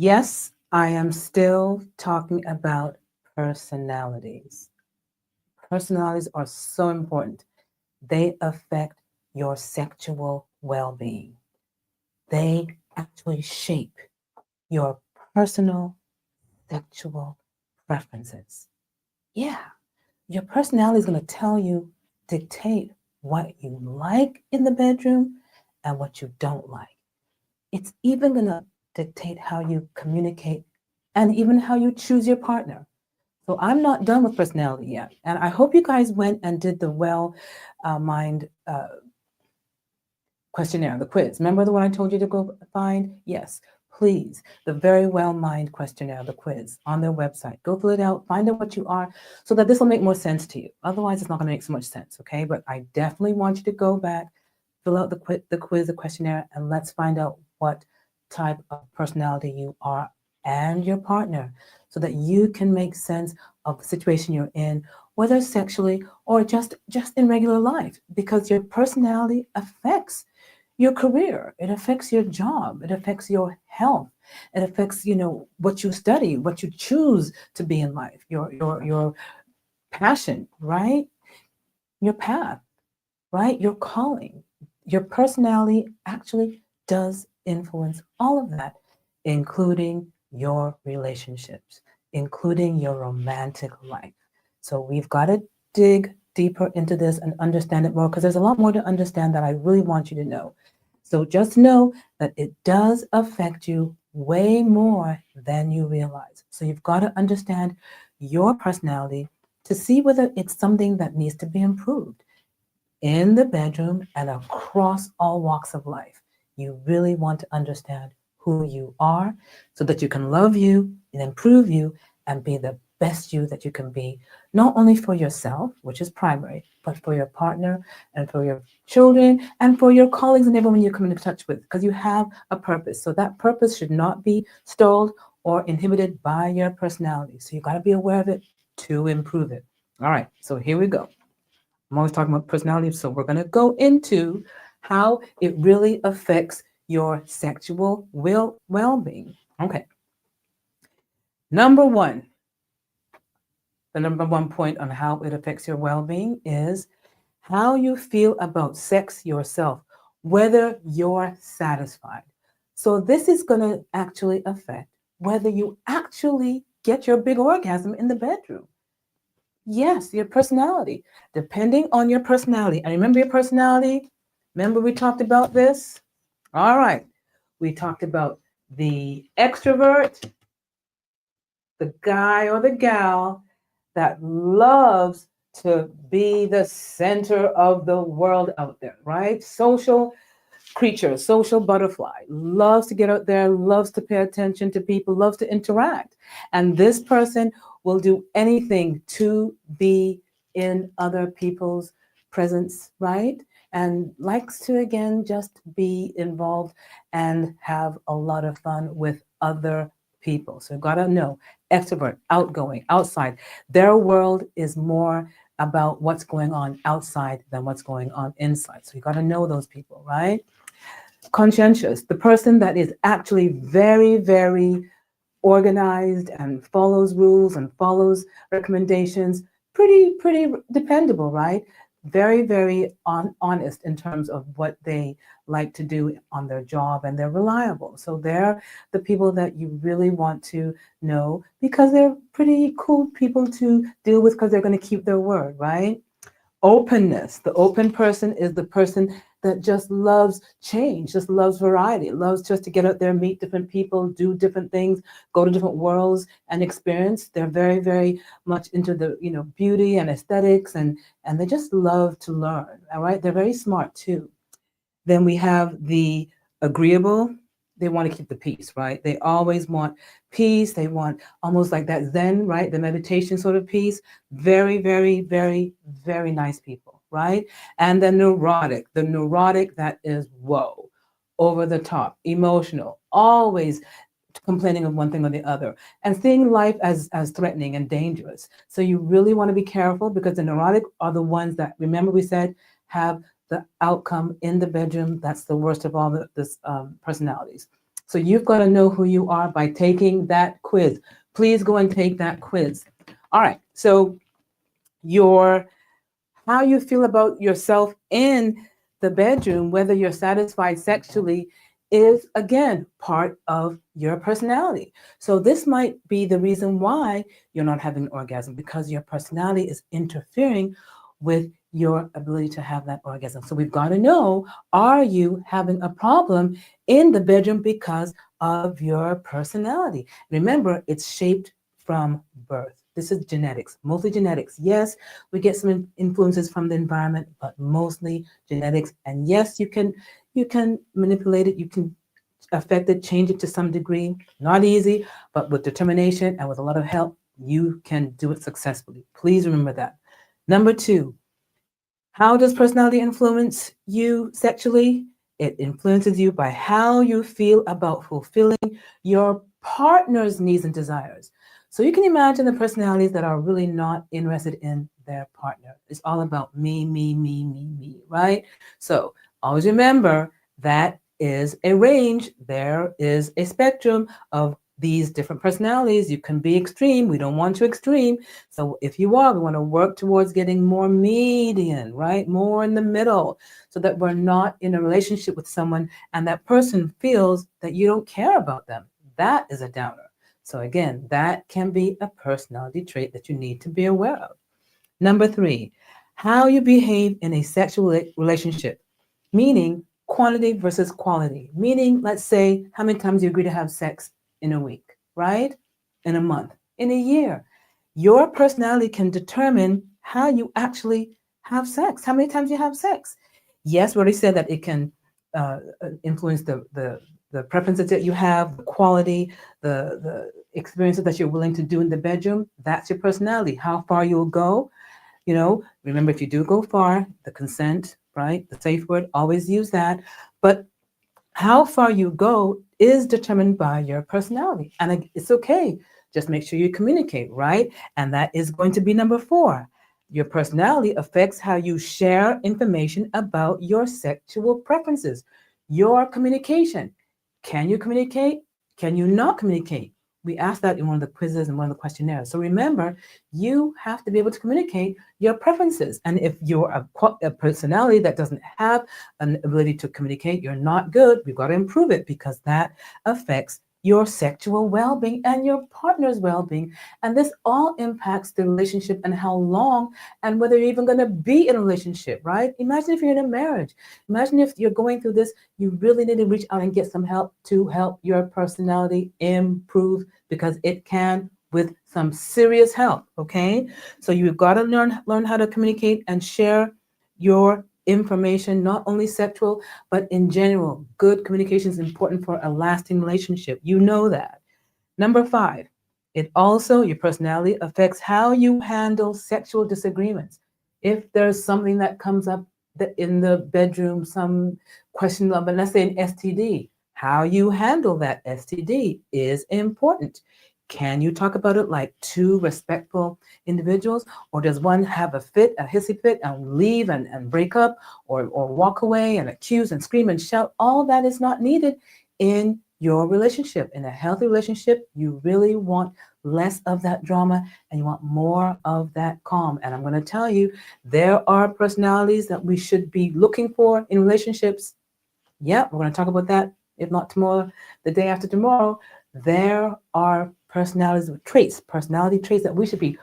Yes, I am still talking about personalities. Personalities are so important. They affect your sexual well being, they actually shape your personal sexual preferences. Yeah, your personality is going to tell you, dictate what you like in the bedroom and what you don't like. It's even going to dictate how you communicate and even how you choose your partner. So I'm not done with personality yet. And I hope you guys went and did the Mind questionnaire, the quiz. Remember the one I told you to go find? Yes, please. The Verywell Mind questionnaire, the quiz on their website. Go fill it out, find out what you are, so that this will make more sense to you. Otherwise, it's not going to make so much sense, okay? But I definitely want you to go back, fill out the quiz, the questionnaire, and let's find out what type of personality you are and your partner, so that you can make sense of the situation you're in, whether sexually or just in regular life, because your personality affects your career, it affects your job, it affects your health, it affects, what you study, what you choose to be in life, your passion, right? Your path, right? Your calling. Your personality actually does influence all of that, including your relationships, including your romantic life. So we've got to dig deeper into this and understand it more, because there's a lot more to understand that I really want you to know. So just know that it does affect you way more than you realize. So you've got to understand your personality to see whether it's something that needs to be improved in the bedroom and across all walks of life. You really want to understand who you are so that you can love you and improve you and be the best you that you can be, not only for yourself, which is primary, but for your partner and for your children and for your colleagues and everyone you come into touch with, because you have a purpose. So that purpose should not be stalled or inhibited by your personality. So you got to be aware of it to improve it. All right, so here we go. I'm always talking about personality, so we're going to go into how it really affects your sexual well-being. Okay. Number one, the number one point on how it affects your well-being is how you feel about sex yourself, whether you're satisfied. So this is going to actually affect whether you actually get your big orgasm in the bedroom. Yes, your personality. Depending on your personality. And remember your personality? Remember we talked about this? All right. We talked about the extrovert, the guy or the gal that loves to be the center of the world out there, right? Social creature, social butterfly, loves to get out there, loves to pay attention to people, loves to interact. And this person will do anything to be in other people's presence, right? And likes to, again, just be involved and have a lot of fun with other people. So you've got to know, extrovert, outgoing, outside. Their world is more about what's going on outside than what's going on inside. So you got to know those people, right? Conscientious, the person that is actually very, very organized and follows rules and follows recommendations, pretty dependable, right? Very, very honest in terms of what they like to do on their job, and they're reliable. So they're the people that you really want to know, because they're pretty cool people to deal with, because they're going to keep their word, right? Openness. The open person is the person that just loves change, just loves variety, loves just to get out there, meet different people, do different things, go to different worlds and experience. They're very, very much into the, beauty and aesthetics, and they just love to learn. All right. They're very smart too. Then we have the agreeable. They want to keep the peace, right? They always want peace. They want almost like that Zen, right? The meditation sort of peace. Very, very, very, very nice people, right? And the neurotic that is, whoa, over the top, emotional, always complaining of one thing or the other, and seeing life as threatening and dangerous. So you really want to be careful, because the neurotic are the ones that, remember we said, have the outcome in the bedroom. That's the worst of all the personalities. So you've got to know who you are by taking that quiz. Please go and take that quiz. All right. So your how you feel about yourself in the bedroom, whether you're satisfied sexually, is again part of your personality. So this might be the reason why you're not having an orgasm, because your personality is interfering with your ability to have that orgasm. So we've got to know, are you having a problem in the bedroom because of your personality? Remember, it's shaped from birth. This is genetics, mostly genetics. Yes, we get some influences from the environment, but mostly genetics. And yes, you can manipulate it, you can affect it, change it to some degree. Not easy, but with determination and with a lot of help, you can do it successfully. Please remember that. Number 2, how does personality influence you sexually? It influences you by how you feel about fulfilling your partner's needs and desires. So you can imagine the personalities that are really not interested in their partner. It's all about me, me, me, me, me, right? So always remember that is a range. There is a spectrum of these different personalities. You can be extreme. We don't want you extreme. So if you are, we want to work towards getting more median, right? More in the middle, so that we're not in a relationship with someone and that person feels that you don't care about them. That is a downer. So again, that can be a personality trait that you need to be aware of. Number 3, how you behave in a sexual relationship, meaning quantity versus quality. Meaning, let's say, how many times you agree to have sex in a week, right? In a month, in a year. Your personality can determine how you actually have sex, how many times you have sex. Yes, we already said that it can influence the preferences that you have, the quality, the experiences that you're willing to do in the bedroom. That's your personality. How far you'll go. Remember, if you do go far, the consent, right? The safe word, always use that. But how far you go is determined by your personality. And it's okay. Just make sure you communicate, right? And that is going to be number 4. Your personality affects how you share information about your sexual preferences, your communication. Can you communicate? Can you not communicate? We asked that in one of the quizzes and one of the questionnaires. So remember, you have to be able to communicate your preferences. And if you're a personality that doesn't have an ability to communicate, you're not good. We've got to improve it, because that affects your sexual well-being and your partner's well-being. And this all impacts the relationship and how long and whether you're even going to be in a relationship, right? Imagine if you're in a marriage. Imagine if you're going through this, you really need to reach out and get some help to help your personality improve, because it can with some serious help, okay? So you've got to learn how to communicate and share your information, not only sexual, but in general. Good communication is important for a lasting relationship. You know that. Number 5, your personality affects how you handle sexual disagreements. If there's something that comes up in the bedroom, some question of, let's say, an STD, how you handle that STD is important. Can you talk about it like 2 respectful individuals, or does one have a hissy fit, and leave and break up, or walk away and accuse and scream and shout? All that is not needed in your relationship. In a healthy relationship, you really want less of that drama and you want more of that calm. And I'm going to tell you, there are personalities that we should be looking for in relationships. Yeah, we're going to talk about that, if not tomorrow, the day after tomorrow. There are personality traits that we should be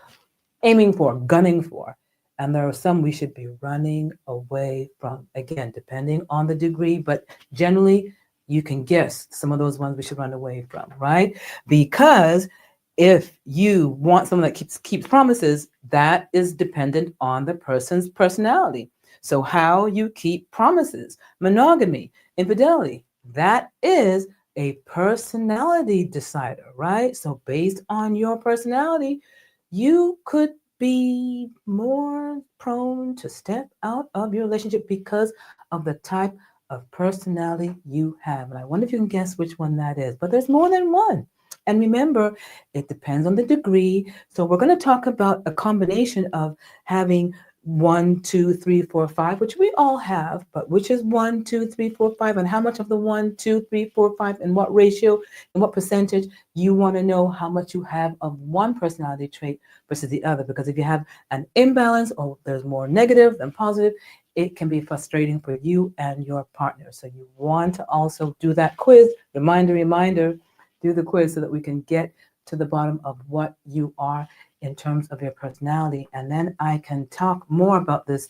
aiming for, gunning for. And there are some we should be running away from. Again, depending on the degree, but generally you can guess some of those ones we should run away from, right? Because if you want someone that keeps promises, that is dependent on the person's personality. So how you keep promises, monogamy, infidelity, that is a personality decider, right? So based on your personality, you could be more prone to step out of your relationship because of the type of personality you have. And I wonder if you can guess which one that is, but there's more than one. And remember, it depends on the degree. So we're going to talk about a combination of having 1, 2, 3, 4, 5, which we all have, but which is 1, 2, 3, 4, 5, and how much of the 1, 2, 3, 4, 5, and what ratio and what percentage, you want to know how much you have of one personality trait versus the other. Because if you have an imbalance or there's more negative than positive, it can be frustrating for you and your partner. So you want to also do that quiz, reminder, do the quiz so that we can get to the bottom of what you are in terms of your personality. And then I can talk more about this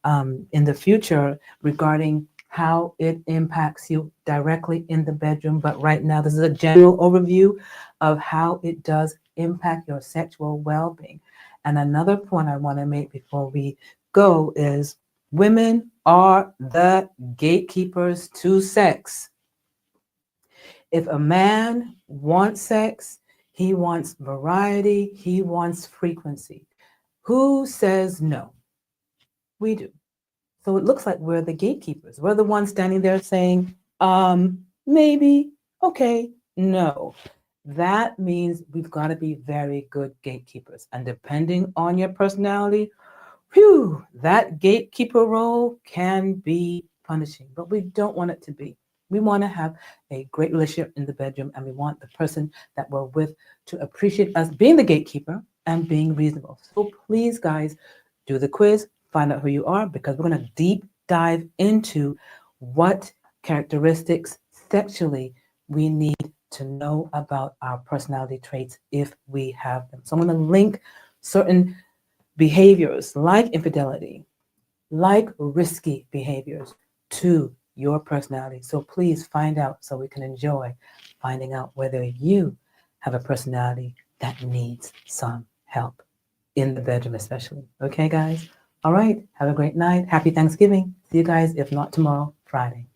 in the future regarding how it impacts you directly in the bedroom. But right now, this is a general overview of how it does impact your sexual well-being. And another point I want to make before we go is women are the gatekeepers to sex. If a man wants sex, he wants variety, he wants frequency. Who says no? We do. So it looks like we're the gatekeepers. We're the ones standing there saying, maybe, okay, no. That means we've got to be very good gatekeepers. And depending on your personality, whew, that gatekeeper role can be punishing, but we don't want it to be. We want to have a great relationship in the bedroom, and we want the person that we're with to appreciate us being the gatekeeper and being reasonable. So please, guys, do the quiz, find out who you are, because we're going to deep dive into what characteristics sexually we need to know about our personality traits if we have them. So I'm going to link certain behaviors like infidelity, like risky behaviors to your personality. So please find out so we can enjoy finding out whether you have a personality that needs some help in the bedroom especially. Okay, guys? All right. Have a great night. Happy Thanksgiving. See you guys, if not tomorrow, Friday.